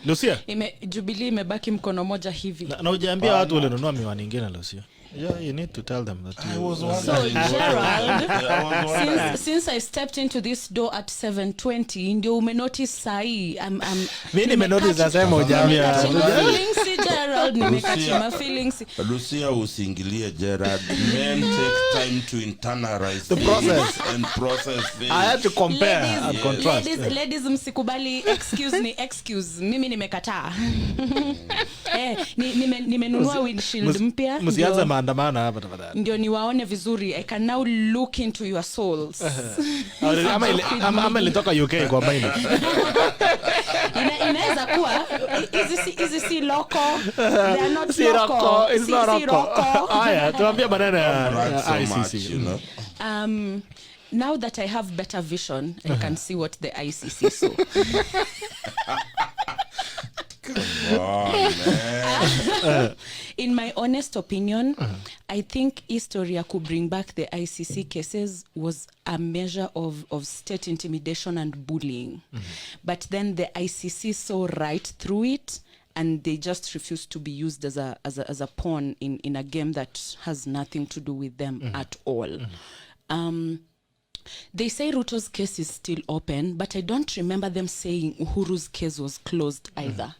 Lucia Jubilee imebaki mkono moja hivi. Na hujaambia watu wale nunua miwani nyingine Lucia. Yeah, you need to tell them that I was So Gerald, since I stepped into this door at 7:20, ndio umenotice sahi mimi nimenotice sasa hujaambia. Feelings Gerald, nimekachima feelings. Lucia usiingilie Gerald. Men take time to internalize the process and process things. I had to compare and contrast. Ladies msikubali excuse mimi nimekataa. Nimenunua windshield mpya. Msianze maandamano hapa tafadhali. Ndio niwaone vizuri. I can now look into your souls. Ama ilitoka UK kwa baini. Inaweza kuwa hizi si loco. They are not loco. It's not loco. Haya, tuambie maneno ya ICC. Now that I have better vision, I can see what the ICC saw. Come on, man. In my honest opinion, I think history could bring back the ICC cases was a measure of state intimidation and bullying. But then the ICC saw right through it, and they just refused to be used as a pawn in a game that has nothing to do with them at all. They say Ruto's case is still open, but I don't remember them saying Uhuru's case was closed either.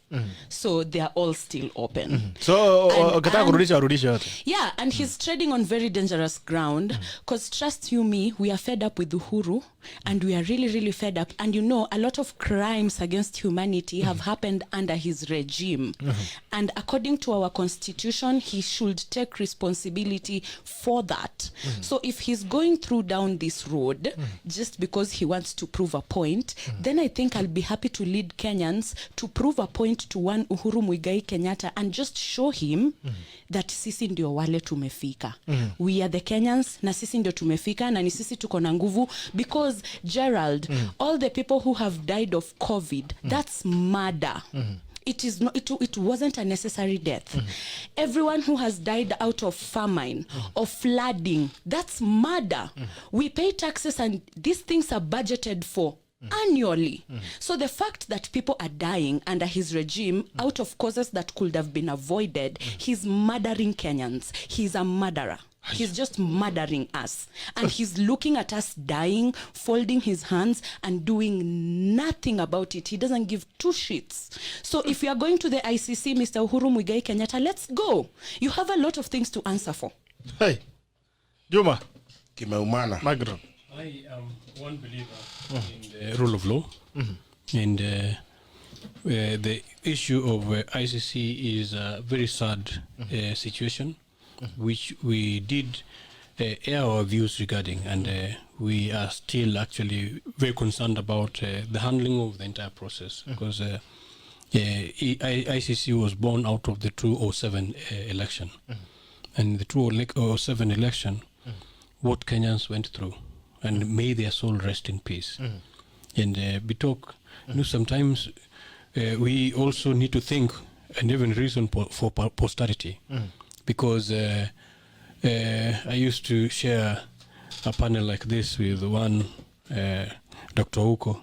So they are all still open. So ukitaka kurudisha yote. Yeah, and he's treading on very dangerous ground, because trust you me, we are fed up with Uhuru, and we are really, really fed up. And you know, a lot of crimes against humanity have happened under his regime. And according to our constitution, he should take responsibility for that. So if he's going down this road, just because he wants to prove a point, then I think I'll be happy to lead Kenyans to prove a point to one Uhuru Muigai Kenyatta and just show him that sisi ndio wale tumefika. We are the Kenyans, na sisi ndio tumefika, na ni sisi tuko na nguvu. Because Gerald, all the people who have died of COVID, that's murder. It is not. It wasn't a necessary death. Everyone who has died out of famine or flooding, that's murder. We pay taxes, and these things are budgeted for annually. So the fact that people are dying under his regime out of causes that could have been avoided, he's murdering Kenyans. He's a murderer. He's just murdering us. And he's looking at us dying, folding his hands, and doing nothing about it. He doesn't give two shits. So if you are going to the ICC, Mr. Uhuru Muigai Kenyatta, let's go. You have a lot of things to answer for. Hey, Juma. Kimeumana. Magro. I am one believer in the rule of law. And the issue of ICC is a very sad situation, which we did air our views regarding, and we are still actually very concerned about the handling of the entire process, because ICC was born out of the 2007 election. And the 2007 election, what Kenyans went through, and may their soul rest in peace. And Bitok, you know, sometimes we also need to think and even reason for posterity. Because I used to share a panel like this with one Dr. Uko,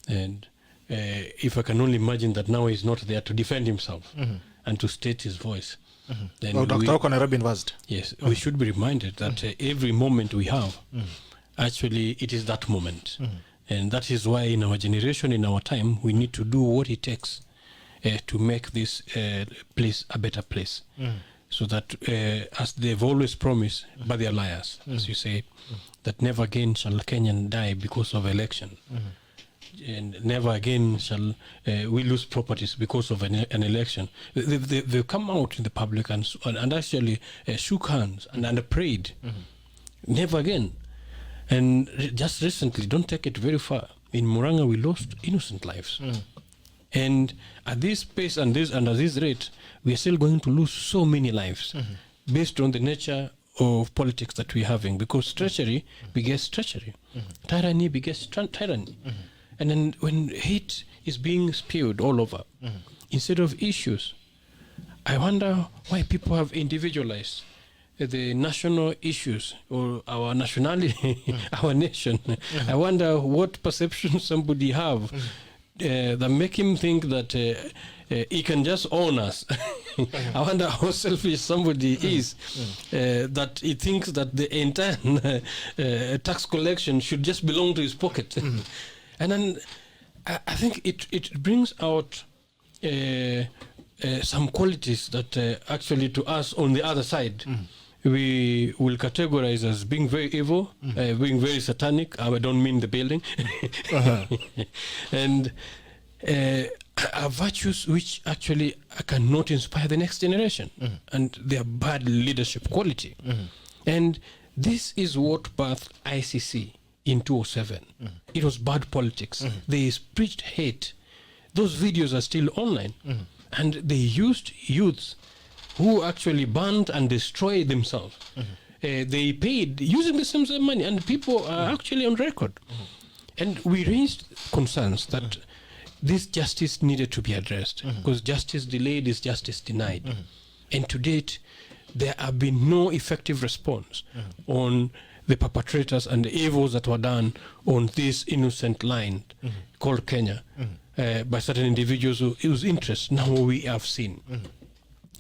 and if I can only imagine that now he's not there to defend himself and to state his voice. Then Dr. Uko Nairobi University. Yes, we should be reminded that every moment we have, actually it is that moment. And that is why in our generation, in our time, we need to do what it takes to make this place a better place. So that, as they've always promised, but they are liars, as you say, that never again shall Kenyan die because of election. And never again shall we lose properties because of an election. They've come out in the public and actually shook hands and prayed. Never again. And just recently, don't take it very far, in Muranga we lost innocent lives. And at this pace and under this rate, we are still going to lose so many lives based on the nature of politics that we're having, because treachery begets treachery. Tyranny begets tyranny. And then when hate is being spewed all over, instead of issues, I wonder why people have individualized the national issues or our nationality, our nation. I wonder what perception somebody have that make him think that he can just own us. I wonder how selfish somebody is, that he thinks that the entire tax collection should just belong to his pocket. And then I think it brings out some qualities that actually to us on the other side, we will categorize as being very evil, being very satanic. I don't mean the building. And are virtues which actually cannot inspire the next generation, and they are bad leadership quality. And this is what birthed ICC in 2007. It was bad politics. They preached hate. Those videos are still online, and they used youths who actually burned and destroyed themselves. They paid using the same money, and people are actually on record. And we raised concerns that this justice needed to be addressed, because justice delayed is justice denied. And to date, there have been no effective response on the perpetrators and the evils that were done on this innocent land called Kenya by certain individuals whose interests now we have seen.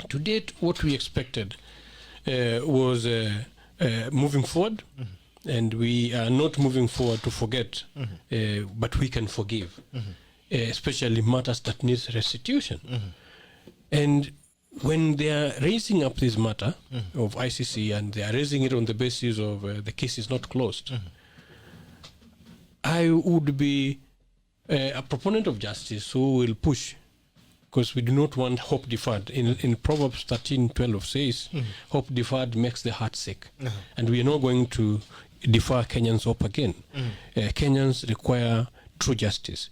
To date, what we expected was moving forward, and we are not moving forward to forget, but we can forgive, especially matters that need restitution. And when they are raising up this matter of ICC, and they are raising it on the basis of the case is not closed, I would be a proponent of justice who will push, because we do not want hope deferred. In Proverbs 13:12 says, hope deferred makes the heart sick. And we are not going to defer Kenyans' hope again. Kenyans require true justice.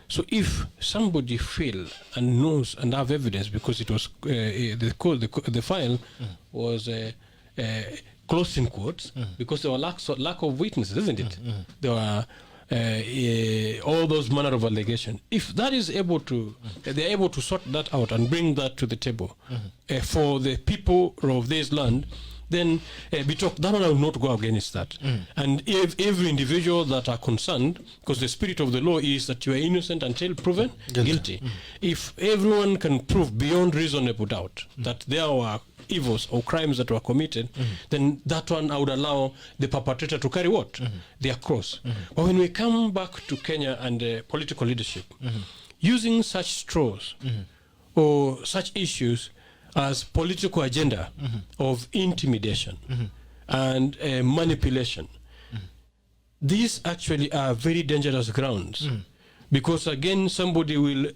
So if somebody feel and knows and have evidence, because it was the file was closed in quotes, because there were lack of witnesses, isn't it? There were all those manner of allegations. If that is able to, they're able to sort that out and bring that to the table for the people of this land, then Bitok, that one will not go against that. And if every individual that are concerned, because the spirit of the law is that you are innocent until proven guilty. If everyone can prove beyond reasonable doubt that there were evils or crimes that were committed, then that one I would allow the perpetrator to carry what? Their cross. But when we come back to Kenya and political leadership, using such straws or such issues as political agenda of intimidation and manipulation, these actually are very dangerous grounds, because again somebody will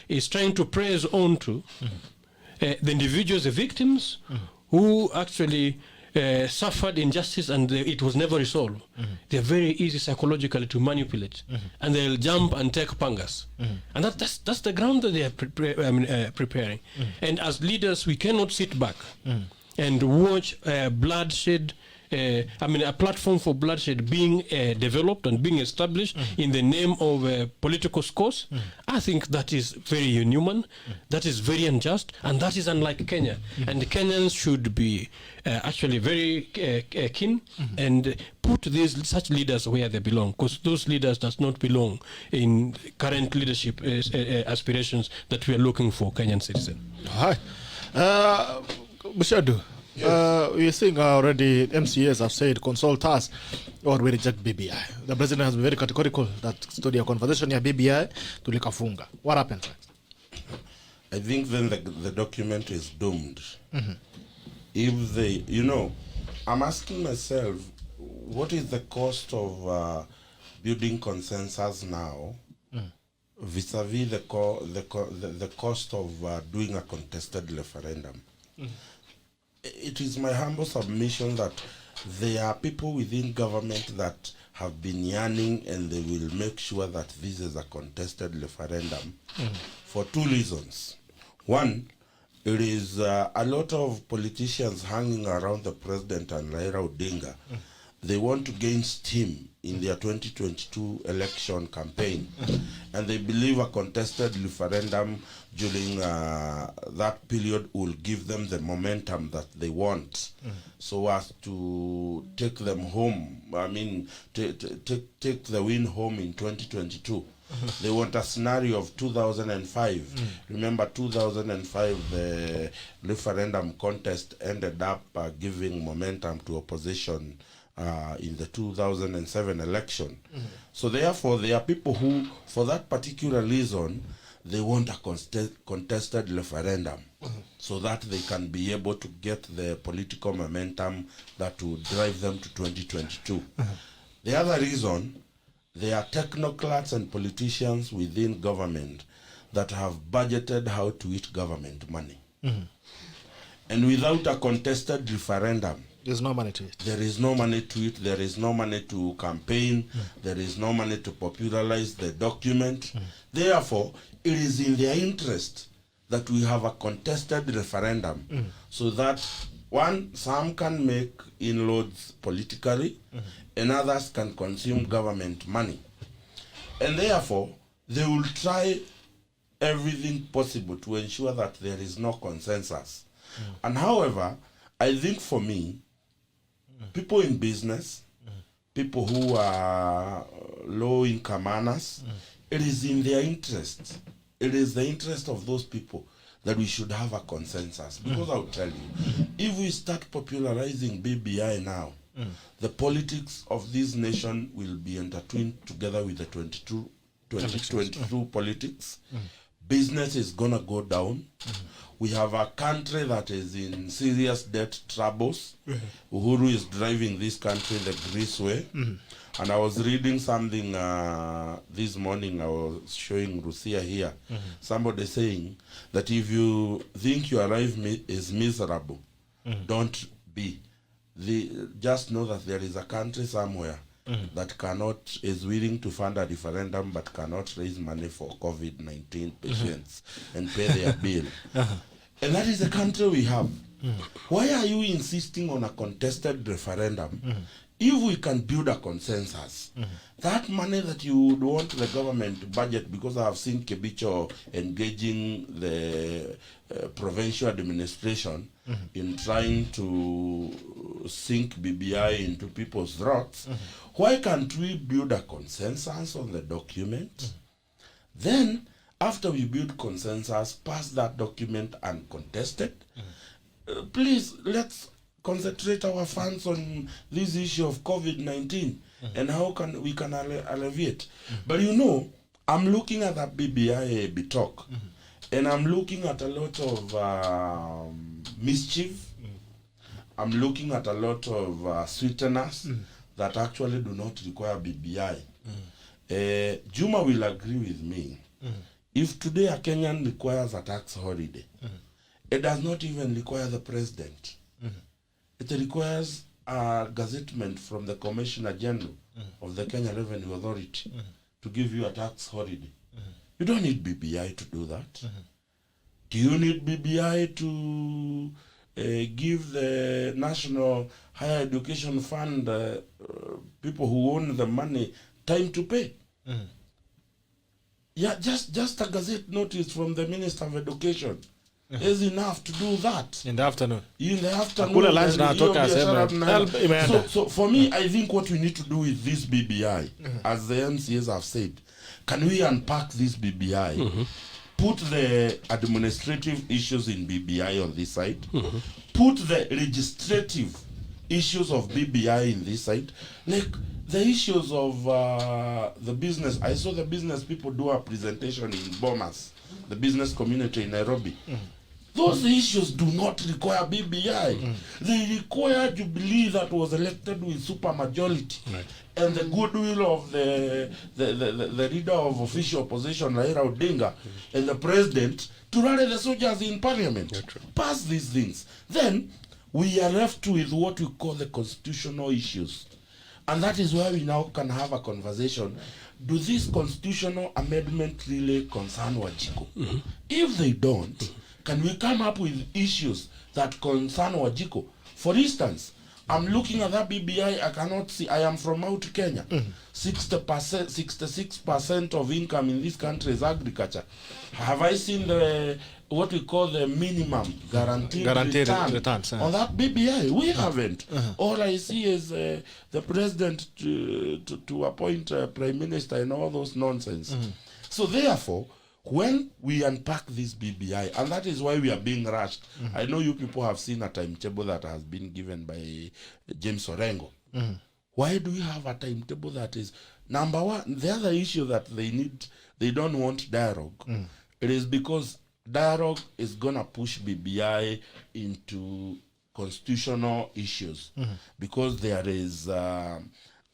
is trying to press on to the individuals, the victims who actually suffered injustice and it was never resolved. They're very easy psychologically to manipulate, and they'll jump and take pangas. And that's the ground that they are preparing. And as leaders, we cannot sit back and watch bloodshed. A platform for bloodshed being developed and being established in the name of political scores. I think that is very inhuman, that is very unjust, and that is unlike Kenya. And the Kenyans should be actually very keen and put such leaders where they belong, because those leaders does not belong in current leadership aspirations that we are looking for Kenyan citizens. Hi. Muchendu. We're seeing already MCAs have said consult us or we reject BBI. The president has been very categorical that study a conversation here BBI to likafunga. What happens? I think then the document is doomed. If they, I'm asking myself, what is the cost of building consensus now vis-a-vis the cost of doing a contested referendum? It is my humble submission that there are people within government that have been yearning, and they will make sure that this is a contested referendum for two reasons. One, it is a lot of politicians hanging around the president and Raila Odinga. They want to gain steam in their 2022 election campaign, and they believe a contested referendum during that period will give them the momentum that they want, so as to take them home. I mean, take the win home in 2022. They want a scenario of 2005. Remember 2005, the referendum contest ended up giving momentum to opposition in the 2007 election. So therefore, there are people who, for that particular reason, they want a contested referendum so that they can be able to get the political momentum that will drive them to 2022. The other reason, there are technocrats and politicians within government that have budgeted how to eat government money. And without a contested referendum, there's no money to it. There is no money to it. There is no money to campaign. There is no money to popularize the document. Therefore, it is in their interest that we have a contested referendum so that, one, some can make inroads politically and others can consume government money. And therefore, they will try everything possible to ensure that there is no consensus. And however, I think for me, people in business, people who are low-income earners, it is in their interest. It is the interest of those people that we should have a consensus. Because I'll tell you, if we start popularizing BBI now, the politics of this nation will be intertwined together with the 2022 politics. Business is going to go down. We have a country that is in serious debt troubles. Uhuru is driving this country the Greece way. And I was reading something this morning. I was showing LUCIA here. Somebody saying that if you think your life is miserable, don't be. Just know that there is a country somewhere that is willing to fund a referendum but cannot raise money for COVID-19 patients and pay their bill. And that is the country we have. Why are you insisting on a contested referendum if we can build a consensus? That money that you would want the government to budget, because I have seen Kebicho engaging the provincial administration in trying to sink BBI into people's throats. Why can't we build a consensus on the document? Then, after we build consensus, pass that document uncontested. Please, let's concentrate our funds on this issue of COVID-19 and how we can alleviate. But you know, I'm looking at that BBI Bitok, and I'm looking at a lot of mischief. I'm looking at a lot of sweeteners that actually do not require BBI. JUMA will agree with me. If today a Kenyan requires a tax holiday, it does not even require the president. It requires a gazettement from the Commissioner General of the Kenya Revenue Authority to give you a tax holiday. You don't need BBI to do that. Do you need BBI to give the National Higher Education Fund, people who own the money, time to pay? Yeah, just a gazette notice from the Minister of Education is enough to do that. In the afternoon. In the afternoon. So for me, I think what we need to do with this BBI, as the MCAs have said, can we unpack this BBI, put the administrative issues in BBI on this side, put the legislative issues of BBI in this side, like the issues of the business. I saw the business people do a presentation in Bomas, the business community in Nairobi. Those issues do not require BBI. They require Jubilee that was elected with supermajority, and the goodwill of the leader of official opposition, Raila Odinga, and the president to rally the soldiers in parliament. Pass these things. Then we are left with what we call the constitutional issues. And that is where we now can have a conversation. Do these constitutional amendments really concern Wajiko? If they don't, can we come up with issues that concern Wajiko? For instance, I'm looking at that BBI, I cannot see. I am from Mount Kenya. 60%, 66% of income in this country is agriculture. Have I seen the what we call the minimum guaranteed returns on that BBI? We haven't. All I see is the president to appoint a prime minister and all those nonsense. So therefore, when we unpack this BBI, and that is why we are being rushed. I know you people have seen a timetable that has been given by James Orengo. Why do we have a timetable that is, number one, the other issue that they don't want dialogue. It is because dialogue is going to push BBI into constitutional issues because there is a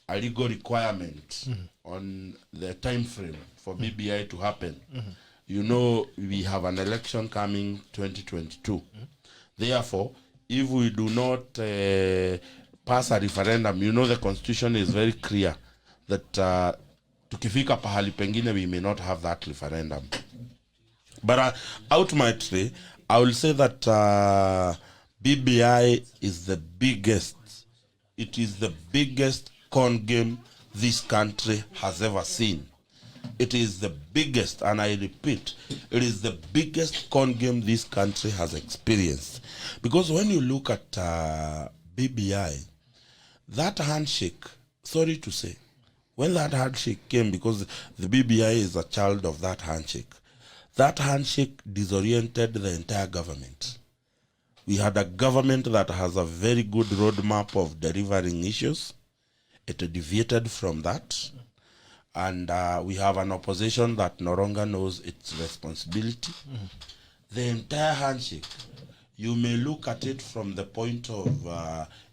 legal requirement on the time frame for BBI to happen. You know, we have an election coming 2022. Therefore, if we do not pass a referendum, you know the constitution is very clear that tukifika pahali pengine we may not have that referendum. But ultimately, I will say that BBI is the biggest. It is the biggest con game this country has ever seen. It is the biggest, and I repeat, it is the biggest con game this country has experienced. Because when you look at BBI, that handshake, sorry to say, when that handshake came, because the BBI is a child of that handshake disoriented the entire government. We had a government that has a very good roadmap of delivering issues. It deviated from that. And we have an opposition that no longer knows its responsibility. The entire handshake, you may look at it from the point of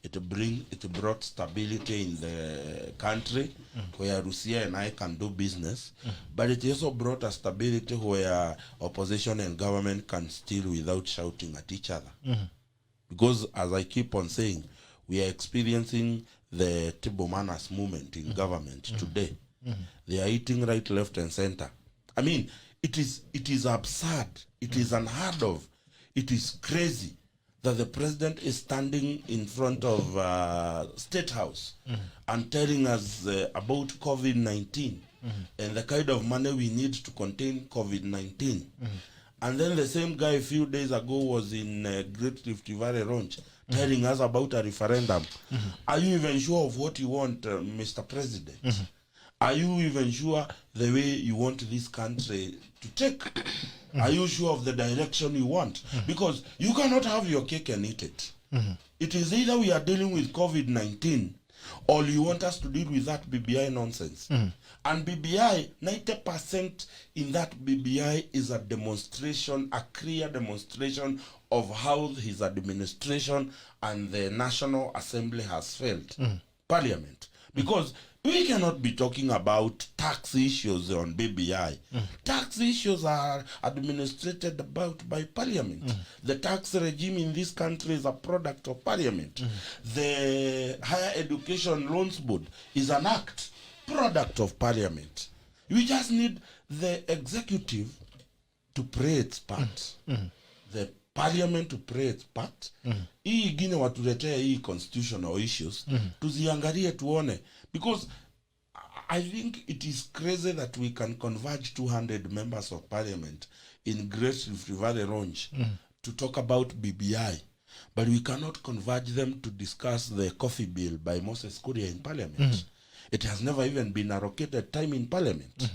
it brought stability in the country where LUCIA and I can do business, but it also brought a stability where opposition and government can steal without shouting at each other. Because as I keep on saying, we are experiencing the table manners movement in government today. They are eating right, left, and center. I mean, it is absurd. It is unheard of. It is crazy that the president is standing in front of State House and telling us about COVID-19 and the kind of money we need to contain COVID-19. And then the same guy a few days ago was in Great Rift Valley Ranch telling us about a referendum. Are you even sure of what you want, Mr. President? Are you even sure the way you want this country to take? Are you sure of the direction you want? Because you cannot have your cake and eat it. It is either we are dealing with COVID-19 or you want us to deal with that BBI nonsense. And BBI, 90% in that BBI is a demonstration, a clear demonstration of how his administration and the National Assembly has failed. Parliament. Because we cannot be talking about tax issues on BBI. Tax issues are administrated about by Parliament. The tax regime in this country is a product of Parliament. The Higher Education Loans Board is an act, product of Parliament. We just need the executive to play its part. The Parliament to play its part. Hii ingine watuletea hii constitutional issues. Tuziangalie tuone. Because I think it is crazy that we can converge 200 members of Parliament in Great Rift Valley Range to talk about BBI. But we cannot converge them to discuss the coffee bill by Moses Kuria in Parliament. It has never even been allocated time in Parliament.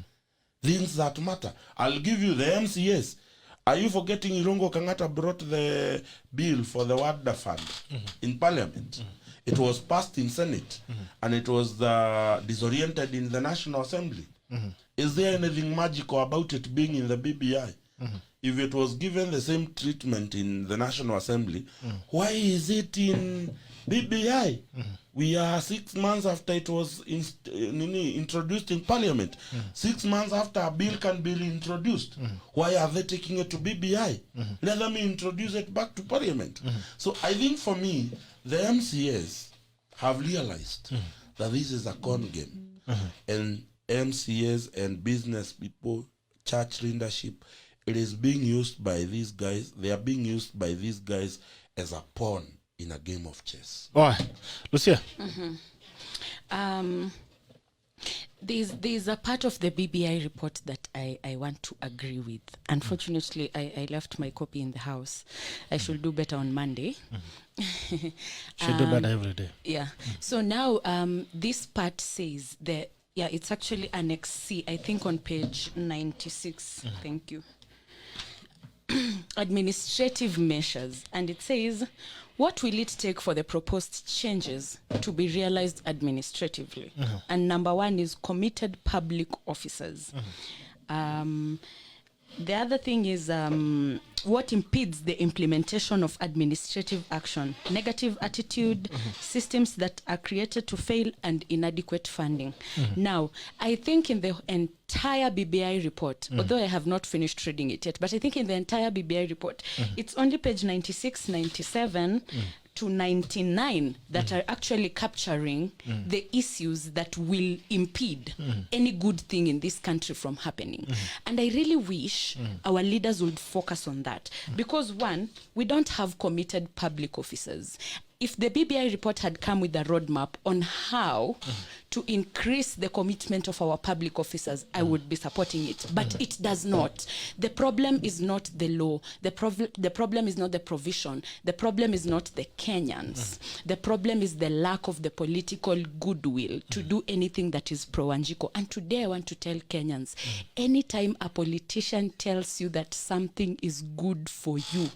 Things that matter. I'll give you the MCS. Are you forgetting Irungo Kangata brought the bill for the WADA fund in Parliament? It was passed in Senate and it was disoriented in the National Assembly. Is there anything magical about it being in the BBI? If it was given the same treatment in the National Assembly, why is it in BBI? We are 6 months after it was introduced in Parliament. 6 months after a bill can be introduced. Why are they taking it to BBI? Let them introduce it back to Parliament. So I think for me, the MCAs have realized that this is a con game. And MCAs and business people, church leadership, it is being used by these guys. They are being used by these guys as a pawn in a game of chess. All right. Lucia. There's a part of the BBI report that I want to agree with. Unfortunately, I left my copy in the house. I should do better on Monday. Should do better every day. Yeah. So now this part says that, it's actually Annex C, I think on page 96. Thank you. Administrative measures. And it says, what will it take for the proposed changes to be realized administratively? And number one is committed public officers. The other thing is what impedes the implementation of administrative action, negative attitude, systems that are created to fail, and inadequate funding. Now, I think in the entire BBI report, although I have not finished reading it yet, but I think in the entire BBI report, it's only page 96, 97, to 99 that are actually capturing the issues that will impede any good thing in this country from happening. And I really wish our leaders would focus on that. Because one, we don't have committed public officers. If the BBI report had come with a roadmap on how to increase the commitment of our public officers, I would be supporting it. But it does not. The problem is not the law. The problem is not the provision. The problem is not the Kenyans. The problem is the lack of the political goodwill to do anything that is pro-Wanjiku. And today I want to tell Kenyans, anytime a politician tells you that something is good for you,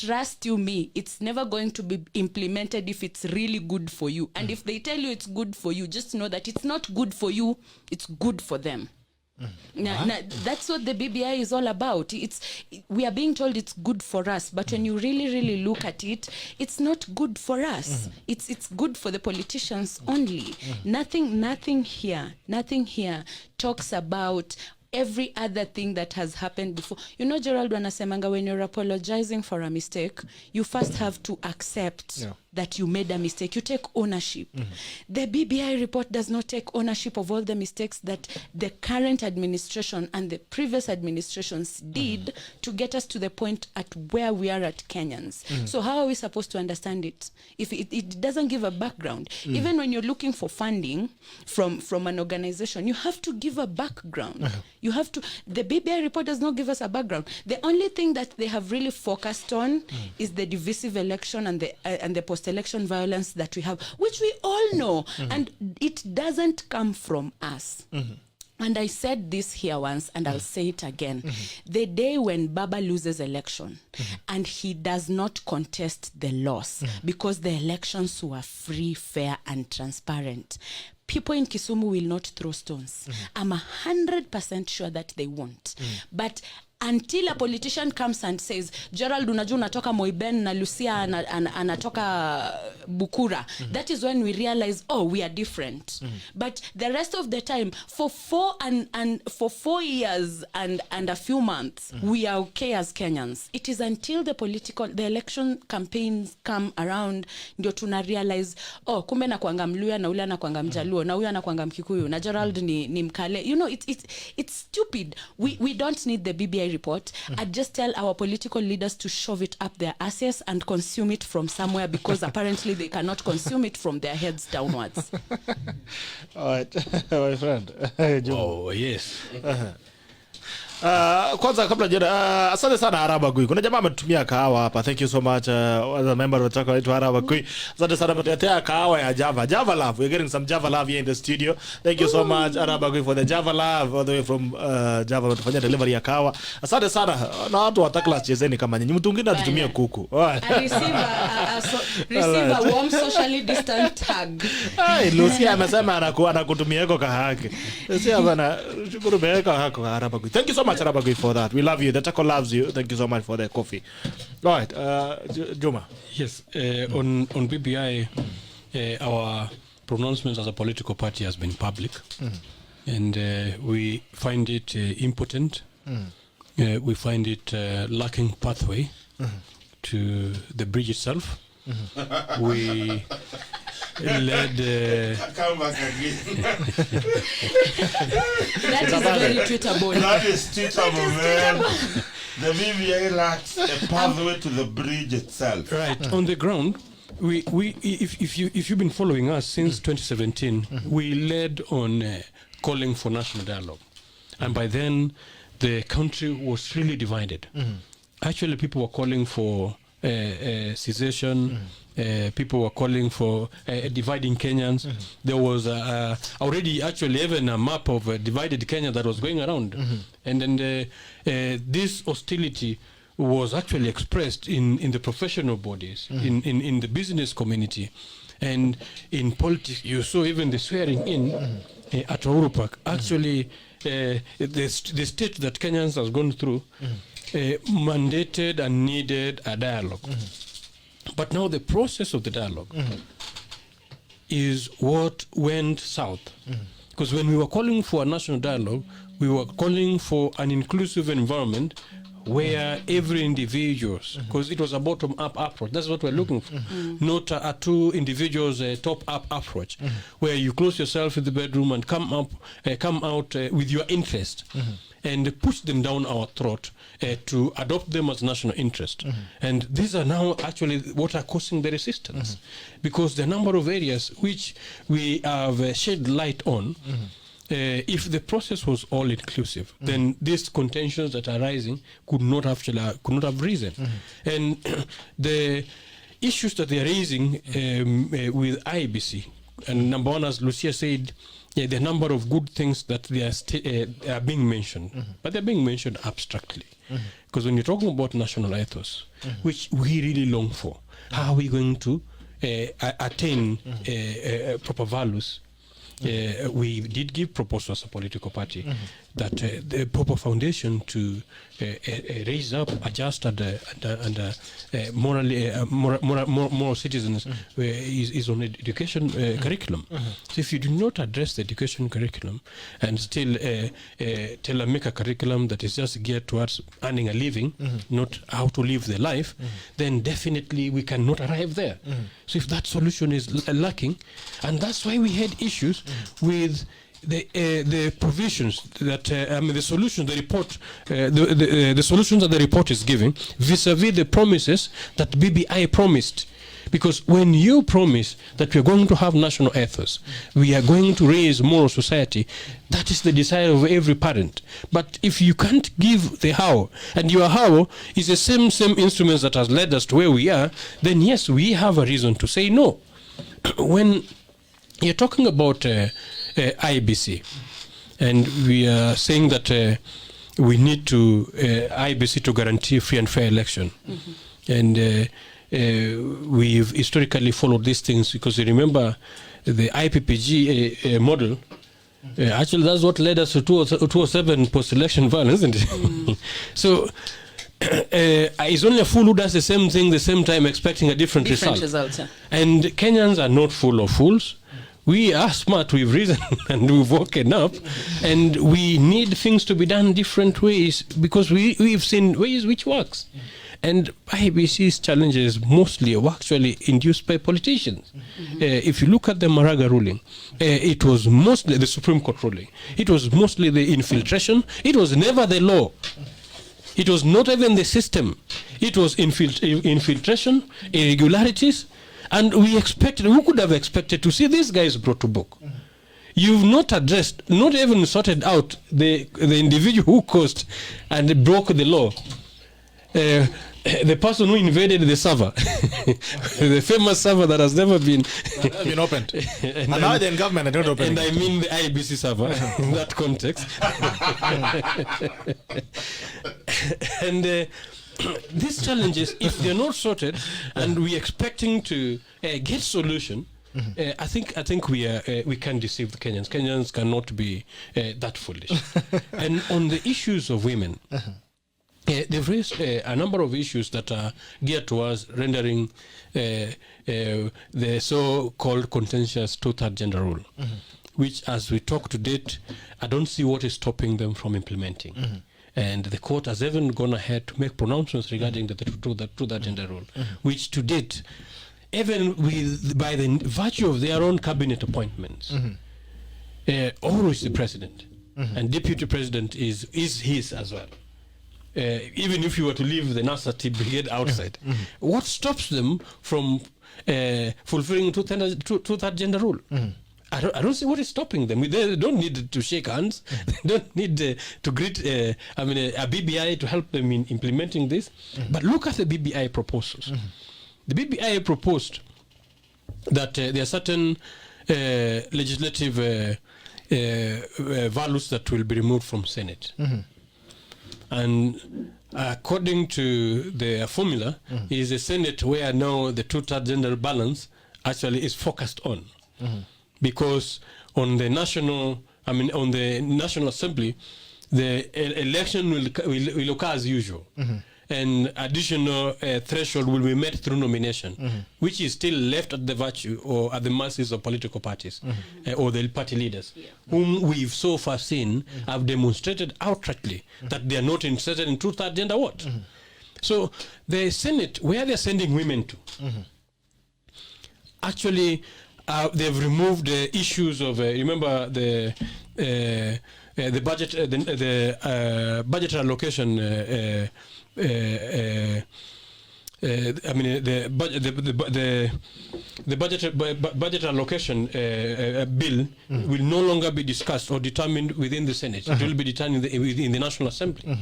trust you me, it's never going to be implemented if it's really good for you. And if they tell you it's good for you, just know that it's not good for you, it's good for them. Now, that's what the BBI is all about. We are being told it's good for us, but when you really look at it, it's not good for us. It's good for the politicians only. Nothing here talks about every other thing that has happened before. You know, Gerald wanasemanga, when you're apologizing for a mistake, you first have to accept that you made a mistake. You take ownership. The BBI report does not take ownership of all the mistakes that the current administration and the previous administrations did to get us to the point at where we are at Kenyans. So how are we supposed to understand it if it doesn't give a background? Even when you're looking for funding from an organization, you have to give a background. You have to. The BBI report does not give us a background. The only thing that they have really focused on is the divisive election and the post-election violence that we have, which we all know, and it doesn't come from us. And I said this here once, and I'll say it again. The day when Baba loses election and he does not contest the loss because the elections were free, fair, and transparent, people in Kisumu will not throw stones. I'm 100% sure that they won't. But until a politician comes and says, Gerald, unajua unatoka Moiben na LUCIA anatoka Bukura, that is when we realize, oh, we are different. But the rest of the time, for 4 years and a few months, we are okay as Kenyans. It is until the election campaigns come around, ndio tuna realize, oh, kumbe na kuanga Mluya na ule na kuanga Mjaluo na huyo na kuanga Mkikuyu na Gerald ni Mkale. You know, it's stupid. We don't need the BBI report. I'd just tell our political leaders to shove it up their asses and consume it from somewhere, because apparently they cannot consume it from their heads downwards. All right, my friend. Oh, yes. Kwanza kabla jana, asante sana Araba Gui. Kuna jamaa ametumia kahawa hapa. Thank you so much as a member of the Chako wetu Araba Gui. Asante sana kutetea kahawa ya Java Love. We're getting some Java Love here in the studio. Thank you so much Araba Gui for the Java Love all the way from Java. Tufanya delivery ya kahawa. Asante sana. Na watu wa Takla chezeni kama nyinyi. Mtu mwingine atutumie kuku. Receive a warm socially distant hug. Hey, Lucia amesema anakutumia eko kahake. Lucia bana, shukuru beka hako Araba Gui. Thank you so much Araba Gui for that. We love you. The Taco loves you. Thank you so much for the coffee. All right, Juma. Yes, on BBI, our pronouncement as a political party has been public, and we find it impotent. We find it lacking pathway to the bridge itself. led. Come back again. That is very tweetable. That is tweetable, man. The BBI lacks a pathway to the bridge itself. Right. On the ground, if you've been following us since 2017, we led on calling for national dialogue, and by then the country was really divided. Actually, people were calling for secession. People were calling for dividing Kenyans. There was already actually even a map of divided Kenya that was going around, and then this hostility was actually expressed in the professional bodies, in the business community, and in politics. You saw even the swearing in at Uhuru Park. Actually, the state that Kenyans has gone through mandated and needed a dialogue. But now the process of the dialogue is what went south. Because when we were calling for a national dialogue, we were calling for an inclusive environment where every individual, because it was a bottom-up approach. That's what we're looking for. Not a two individuals top-up approach, where you close yourself in the bedroom and come out with your interest and push them down our throat to adopt them as national interest. And these are now actually what are causing the resistance, because the number of areas which we have shed light on. If the process was all inclusive, then these contentions that are rising could not have risen. And the issues that they are raising with IBC, and number one, as Lucia said, the number of good things that they are being mentioned, but they're being mentioned abstractly. Because when you're talking about national ethos, which we really long for, how are we going to attain proper values? We did give proposals as a political party that the proper foundation to raise up, adjust, and morally moral citizens is on education curriculum. So if you do not address the education curriculum and still make a curriculum that is just geared towards earning a living, not how to live the life, then definitely we cannot arrive there. So if that solution is lacking, and that's why we had issues with the provisions that the solutions the report the solutions that the report is giving vis-a-vis the promises that BBI promised. Because when you promise that we are going to have national ethos, we are going to raise moral society, that is the desire of every parent. But if you can't give the how, and your how is the same instruments that has led us to where we are, then yes, we have a reason to say no. When you're talking about IBC, and we are saying that we need to IBC to guarantee free and fair election, and we've historically followed these things, because you remember the IPPG model. Actually, that's what led us to 2007 post-election violence, isn't it? So it's only a fool who does the same thing the same time expecting a different result. Yeah. And Kenyans are not full of fools. We are smart, we've risen and we've woken up, and we need things to be done different ways, because we've seen ways which works. And IBC's challenges mostly were actually induced by politicians. If you look at the Maraga ruling, it was mostly the Supreme Court ruling. It was mostly the infiltration. It was never the law. It was not even the system. It was infiltration, irregularities, and we could have expected to see these guys brought to book. You've not addressed, not even sorted out the individual who caused and broke the law. The person who invaded the server, the famous server that has never been opened. and now they're in government, I don't open and it. I mean the IBC server in that context. And these challenges, if they're not sorted, and we're expecting to get solution, I think we can deceive the Kenyans. Kenyans cannot be that foolish. And on the issues of women, they've raised a number of issues that are geared towards rendering the so-called contentious two-third gender rule, which, as we talk to date, I don't see what is stopping them from implementing. And the court has even gone ahead to make pronouncements regarding the two-third gender rule, which to date even by the virtue of their own cabinet appointments, always the president and deputy president is his as well. Even if you were to leave the Nasati brigade outside, what stops them from fulfilling two-third gender rule? I don't see what is stopping them. They don't need to shake hands. They don't need to greet a BBI to help them in implementing this. But look at the BBI proposals. The BBI proposed that there are certain legislative values that will be removed from Senate. And according to the formula, is a Senate where now the two-third gender balance actually is focused on. Because on the National Assembly, the election will occur as usual. And additional threshold will be met through nomination, which is still left at the virtue or at the mercies of political parties or the party leaders, whom we've so far seen have demonstrated outrightly that they are not interested in two-third gender vote. So the Senate, where they're sending women to, actually they've removed the issues of remember the budget, the budget allocation. The budget allocation bill will no longer be discussed or determined within the Senate. It will be determined within the National Assembly.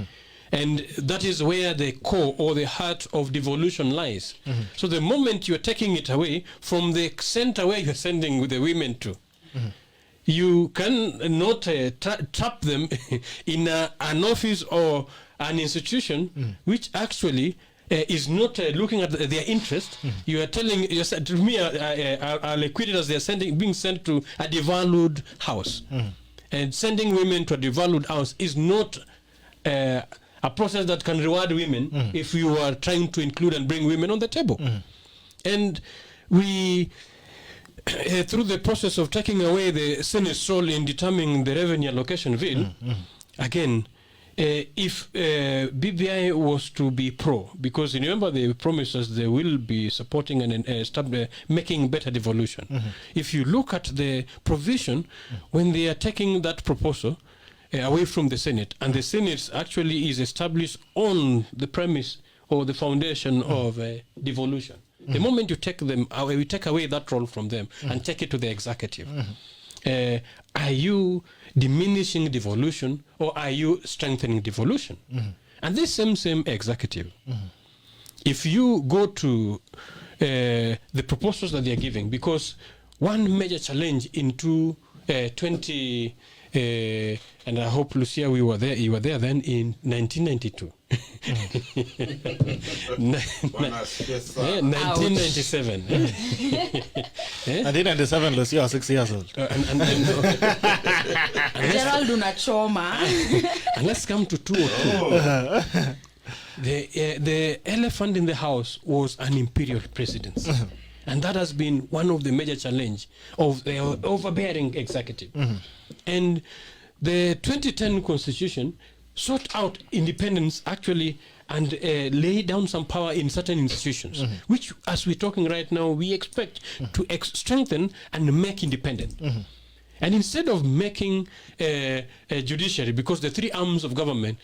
And that is where the core or the heart of devolution lies. So the moment you're taking it away from the center where you're sending the women to, you can not trap them in an office or an institution which actually is not looking at their interest. You are telling, to me, I'll equate it as they're being sent to a devalued house. And sending women to a devalued house is not a process that can reward women if you are trying to include and bring women on the table. And we, through the process of taking away the Senate's role in determining the revenue allocation bill, again, if BBI was to be pro, because remember they promised us they will be supporting and making better devolution. If you look at the provision, when they are taking that proposal away from the Senate, and the Senate actually is established on the premise or the foundation of devolution. The moment you take them away, we take away that role from them and take it to the executive. Are you diminishing devolution or are you strengthening devolution? And this same executive, if you go to the proposals that they are giving, because one major challenge into 20 and I hope, LUCIA, you were there then in 1992. 1997. 1997, LUCIA was 6 years old. Gerald unachoma. And let's come to 202. The elephant in the house was an imperial presidency. And that has been one of the major challenge of the overbearing executive. And the 2010 constitution sought out independence actually and lay down some power in certain institutions, which, as we're talking right now, we expect to strengthen and make independent. And instead of making a judiciary, because the three arms of government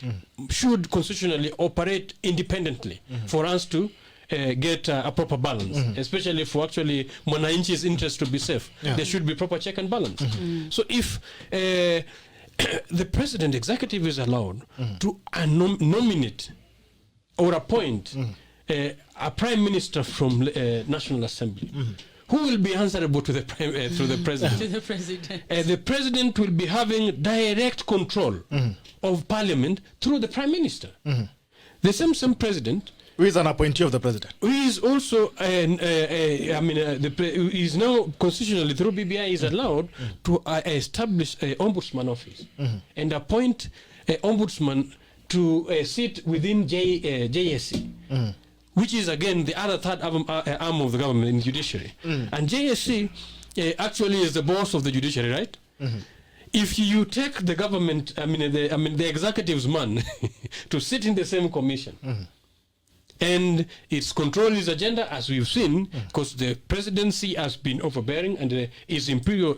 should constitutionally operate independently for us to get a proper balance, especially for actually Mwananchi's interest to be safe. There should be proper check and balance. So if the president executive is allowed to nominate or appoint a prime minister from National Assembly, who will be answerable to the through the president? To the president. The president will be having direct control of parliament through the prime minister. The same president, who is an appointee of the president, who is also is now constitutionally through BBI is allowed to establish an ombudsman office and appoint an ombudsman to sit within JSC, which is again the other third arm of the government in judiciary. And JSC actually is the boss of the judiciary, right? If you take the government, the executive's man to sit in the same commission, and it's control his agenda, as we've seen, because the presidency has been overbearing and is imperial,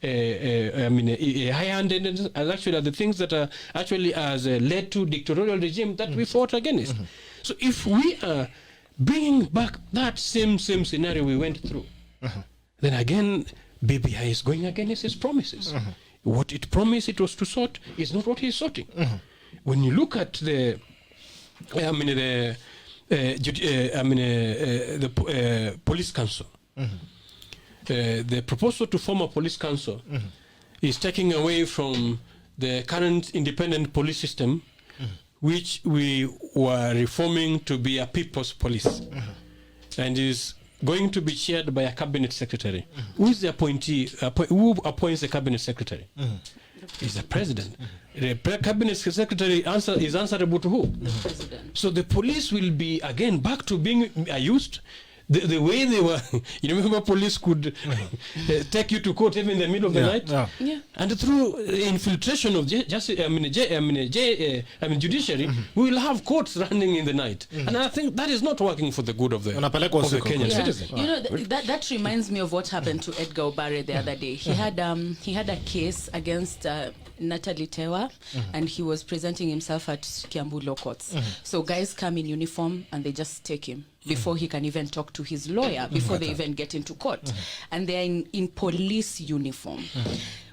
high-handed, as actually are the things that are actually has led to dictatorial regime that we fought against. So if we are bringing back that same scenario we went through, then again, BBI is going against its promises. What it promised it was to sort is not what he's sorting. When you look at the police council, the proposal to form a police council is taking away from the current independent police system, which we were reforming to be a people's police, and is going to be chaired by a cabinet secretary. Who is the appointee? Who appoints the cabinet secretary? Is the president. The cabinet secretary is answerable to who? The president. So the police will be again back to being used the way they were. You remember, police could take you to court even in the middle of the night, and through infiltration of judiciary, we will have courts running in the night, and I think that is not working for the good of the Kenyan citizen. You know, that reminds me of what happened to Edgar Obare the other day. He had a case against Natalie Tewa, and he was presenting himself at Kiambu Law Courts. So guys come in uniform and they just take him before he can even talk to his lawyer, before they even get into court, and they're in police uniform.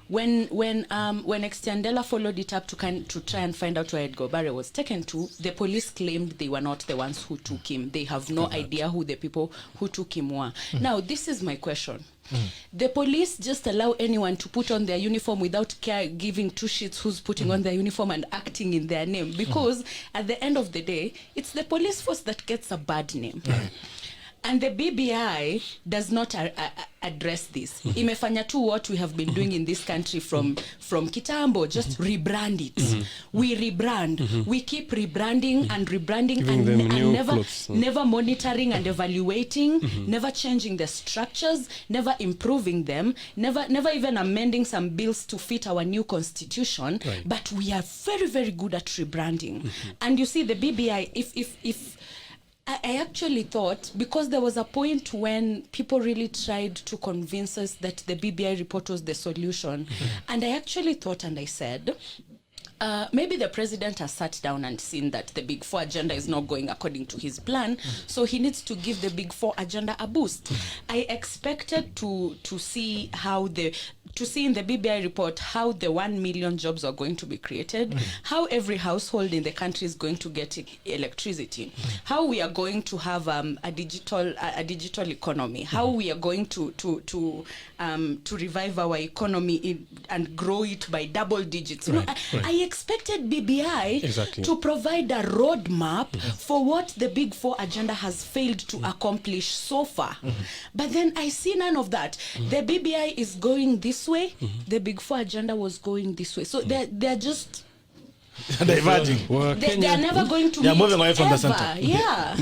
When Extendela followed it up to try and find out where Edgar Obare was taken to, the police claimed they were not the ones who took him. They have no idea who the people who took him were. Now, this is my question. The police just allow anyone to put on their uniform without giving two shits who's putting on their uniform and acting in their name, because at the end of the day, it's the police force that gets a bad name. And the BBI does not address this. Imefanya tu what we have been doing in this country from Kitambo, just rebrand it. We rebrand. We keep rebranding and rebranding and never monitoring and evaluating, never changing the structures, never improving them, never even amending some bills to fit our new constitution. But we are very, very good at rebranding. And you see, the BBI, if I actually thought, because there was a point when people really tried to convince us that the BBI report was the solution, and I actually thought, and I said, maybe the president has sat down and seen that the Big Four agenda is not going according to his plan, so he needs to give the Big Four agenda a boost. I expected to see in the BBI report how the 1 million jobs are going to be created, how every household in the country is going to get electricity, how we are going to have a digital economy, how we are going to revive our economy and grow it by double digits. I expected BBI to provide a roadmap for what the Big Four agenda has failed to accomplish so far. But then I see none of that. The BBI is going this way, the Big Four agenda was going this way. So they're just diverging. They are never going to They are meet moving away from the ever. center. Yeah.